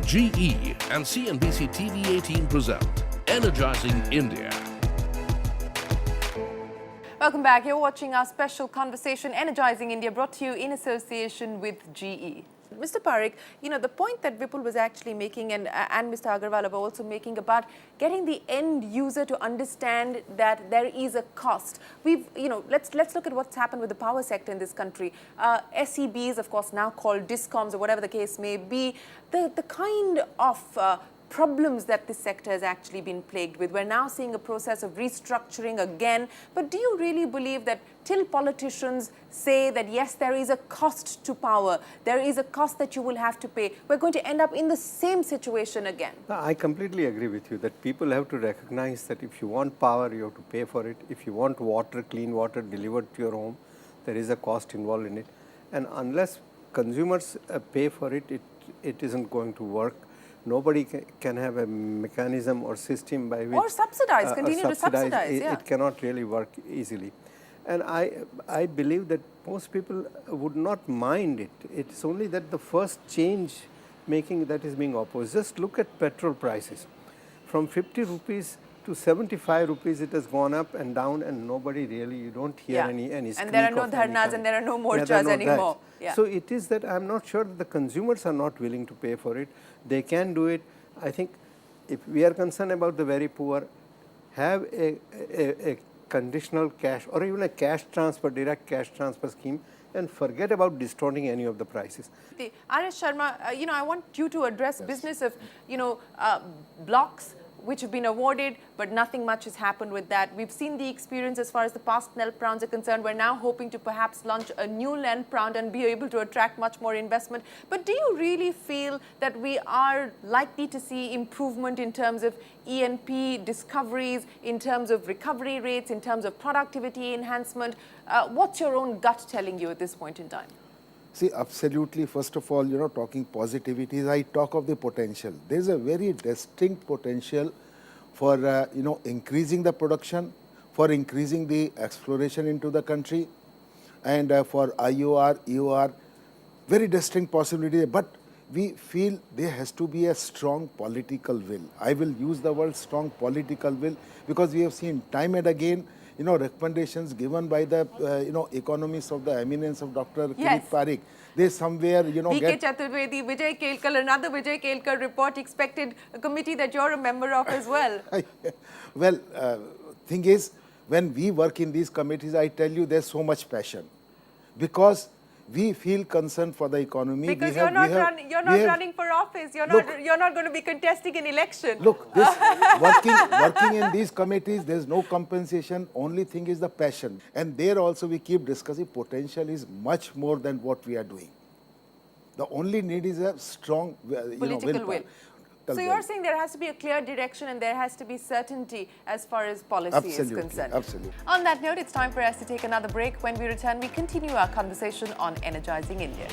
GE and CNBC TV 18 present Energizing India. Welcome back. You're watching our special conversation, Energizing India, brought to you in association with GE. Mr. Parekh, the point that Vipul was actually making and Mr. Agarwal were also making about getting the end user to understand that there is a cost. Let's look at what's happened with the power sector in this country. SEBs, of course, now called discoms or whatever the case may be. The kind of problems that this sector has actually been plagued with. We're now seeing a process of restructuring again. But do you really believe that till politicians say that, yes, there is a cost to power, there is a cost that you will have to pay, we're going to end up in the same situation again? I completely agree with you that people have to recognize that if you want power, you have to pay for it. If you want water, clean water delivered to your home, there is a cost involved in it. And unless consumers pay for it, it isn't going to work. Nobody can have a mechanism or system by which... Or subsidize, continue to subsidize. It cannot really work easily. And I believe that most people would not mind it. It's only that the first change making that is being opposed. Just look at petrol prices. From 50 rupees to 75 rupees, it has gone up and down, and nobody really, you don't hear any and there are no dharnas and there are no morchas anymore. Yeah. So it is that I'm not sure that the consumers are not willing to pay for it. They can do it. I think if we are concerned about the very poor, have a conditional cash or even a cash transfer, direct cash transfer scheme, and forget about distorting any of the prices. R.S. Sharma, I want you to address business of, blocks which have been awarded, but nothing much has happened with that. We've seen the experience as far as the past NELP rounds are concerned. We're now hoping to perhaps launch a new NELP round and be able to attract much more investment. But do you really feel that we are likely to see improvement in terms of E&P discoveries, in terms of recovery rates, in terms of productivity enhancement? What's your own gut telling you at this point in time? See, absolutely. First of all, talking positivities, I talk of the potential. There's a very distinct potential for, increasing the production, for increasing the exploration into the country, and for IOR, EOR, very distinct possibility. But we feel there has to be a strong political will. I will use the word strong political will because we have seen time and again recommendations given by the, economists of the eminence of Dr. Kirit Parekh. They somewhere, B.K. Chaturvedi, Vijay Kelkar, another Vijay Kelkar report expected, a committee that you're a member of as well. Well, thing is, when we work in these committees, I tell you there's so much passion because we feel concerned for the economy. Because you're not running for office. You're not going to be contesting an election. Look, this working in these committees, there's no compensation. Only thing is the passion. And there also we keep discussing potential is much more than what we are doing. The only need is a strong political will. So you're saying there has to be a clear direction and there has to be certainty as far as policy is concerned. Absolutely. On that note, it's time for us to take another break. When we return, we continue our conversation on Energizing India.